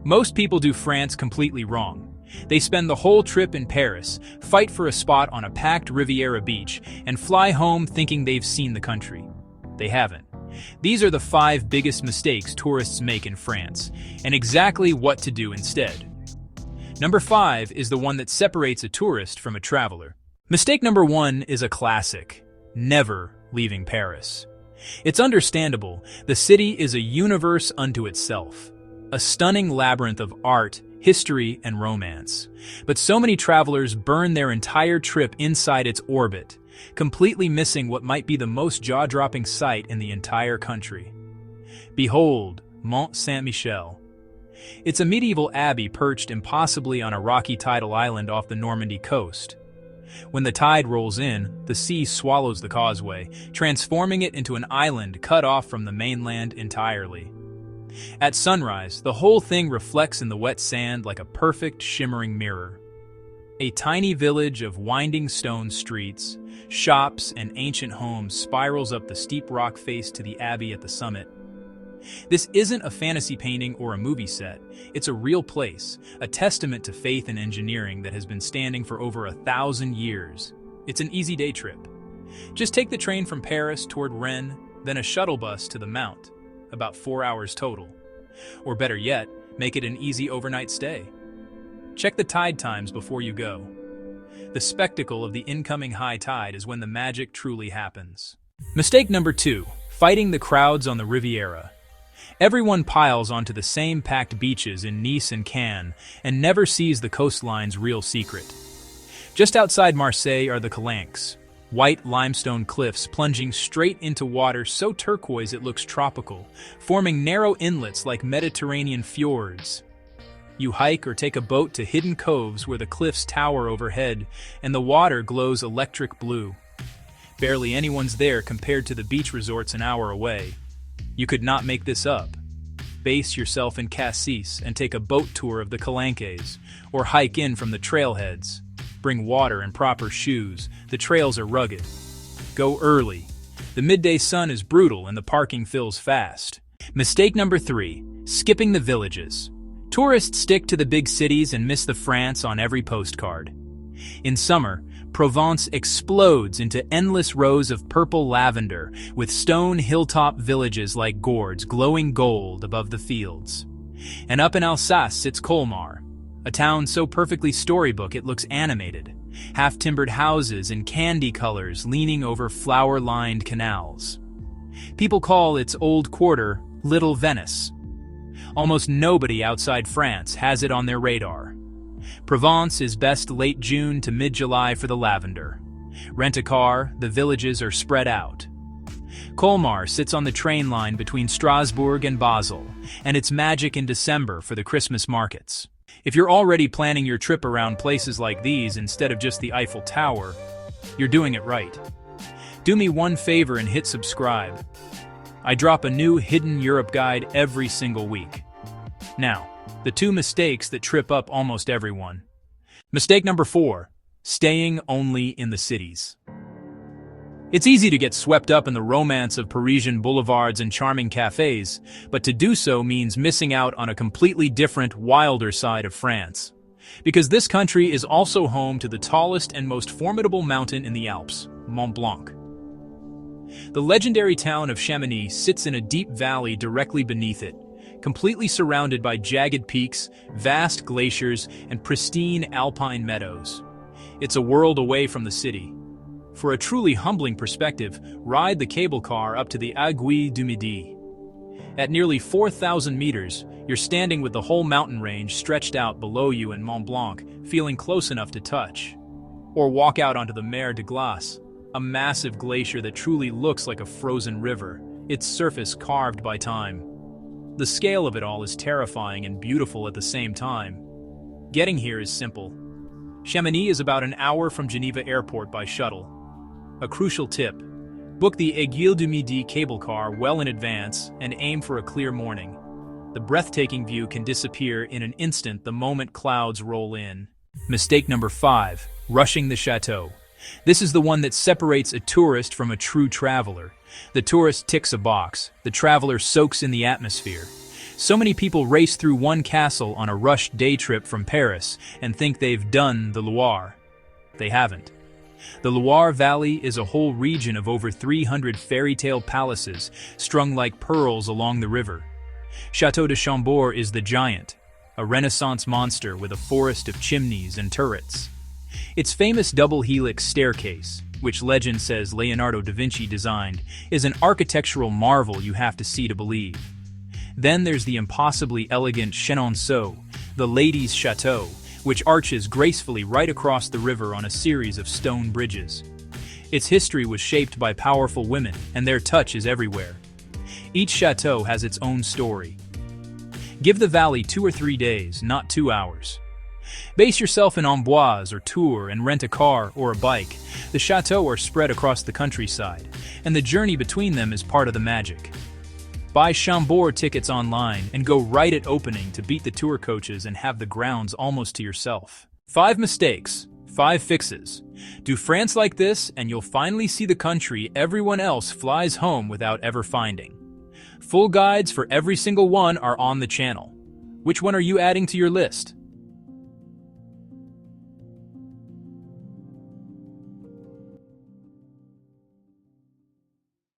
Most people do France completely wrong. They spend the whole trip in Paris, fight for a spot on a packed Riviera beach, and fly home thinking they've seen the country. They haven't. These are the 5 biggest mistakes tourists make in France, and exactly what to do instead. Number 5 is the one that separates a tourist from a traveler. Mistake number 1 is a classic: never leaving Paris. It's understandable. The city is a universe unto itself, a stunning labyrinth of art, history, and romance. But so many travelers burn their entire trip inside its orbit, completely missing what might be the most jaw-dropping sight in the entire country. Behold, Mont Saint-Michel. It's a medieval abbey perched impossibly on a rocky tidal island off the Normandy coast. When the tide rolls in, the sea swallows the causeway, transforming it into an island cut off from the mainland entirely. At sunrise, the whole thing reflects in the wet sand like a perfect, shimmering mirror. A tiny village of winding stone streets, shops, and ancient homes spirals up the steep rock face to the abbey at the summit. This isn't a fantasy painting or a movie set. It's a real place, a testament to faith and engineering that has been standing for over 1,000 years. It's an easy day trip. Just take the train from Paris toward Rennes, then a shuttle bus to the Mount, about 4 hours total. Or better yet, make it an easy overnight stay. Check the tide times before you go. The spectacle of the incoming high tide is when the magic truly happens. Mistake number 2, fighting the crowds on the Riviera. Everyone piles onto the same packed beaches in Nice and Cannes and never sees the coastline's real secret. Just outside Marseille are the Calanques, white limestone cliffs plunging straight into water so turquoise it looks tropical, forming narrow inlets like Mediterranean fjords. You hike or take a boat to hidden coves where the cliffs tower overhead and the water glows electric blue. Barely anyone's there compared to the beach resorts an hour away. You could not make this up. Base yourself in Cassis and take a boat tour of the Calanques, or hike in from the trailheads. Bring water and proper shoes. The trails are rugged. Go early. The midday sun is brutal and the parking fills fast. Mistake number 3, skipping the villages. Tourists stick to the big cities and miss the France on every postcard. In summer, Provence explodes into endless rows of purple lavender, with stone hilltop villages like gourds glowing gold above the fields. And up in Alsace sits Colmar, a town so perfectly storybook it looks animated. Half-timbered houses in candy colors leaning over flower-lined canals. People call its old quarter Little Venice. Almost nobody outside France has it on their radar. Provence is best late June to mid-July for the lavender. Rent a car, the villages are spread out. Colmar sits on the train line between Strasbourg and Basel, and it's magic in December for the Christmas markets. If you're already planning your trip around places like these instead of just the Eiffel Tower, you're doing it right. Do me one favor and hit subscribe. I drop a new Hidden Europe guide every single week. Now, the 2 mistakes that trip up almost everyone. Mistake number 4, staying only in the cities. It's easy to get swept up in the romance of Parisian boulevards and charming cafes, but to do so means missing out on a completely different, wilder side of France. Because this country is also home to the tallest and most formidable mountain in the Alps, Mont Blanc. The legendary town of Chamonix sits in a deep valley directly beneath it, completely surrounded by jagged peaks, vast glaciers, and pristine alpine meadows. It's a world away from the city. For a truly humbling perspective, ride the cable car up to the Aiguille du Midi. At nearly 4,000 meters, you're standing with the whole mountain range stretched out below you in Mont Blanc, feeling close enough to touch. Or walk out onto the Mer de Glace, a massive glacier that truly looks like a frozen river, its surface carved by time. The scale of it all is terrifying and beautiful at the same time. Getting here is simple. Chamonix is about an hour from Geneva Airport by shuttle. A crucial tip: book the Aiguille du Midi cable car well in advance and aim for a clear morning. The breathtaking view can disappear in an instant the moment clouds roll in. Mistake number 5, rushing the Châteaux. This is the one that separates a tourist from a true traveler. The tourist ticks a box, the traveler soaks in the atmosphere. So many people race through one castle on a rushed day trip from Paris and think they've done the Loire. They haven't. The Loire Valley is a whole region of over 300 fairy tale palaces strung like pearls along the river. Château de Chambord is the giant, a Renaissance monster with a forest of chimneys and turrets. Its famous double helix staircase, which legend says Leonardo da Vinci designed, is an architectural marvel you have to see to believe. Then there's the impossibly elegant Chenonceau, the ladies' chateau, which arches gracefully right across the river on a series of stone bridges. Its history was shaped by powerful women, and their touch is everywhere. Each chateau has its own story. Give the valley 2 or 3 days, not 2 hours. Base yourself in Amboise or Tours and rent a car or a bike. The chateaux are spread across the countryside, and the journey between them is part of the magic. Buy Chambord tickets online and go right at opening to beat the tour coaches and have the grounds almost to yourself. 5 mistakes, 5 fixes. Do France like this and you'll finally see the country everyone else flies home without ever finding. Full guides for every single one are on the channel. Which one are you adding to your list?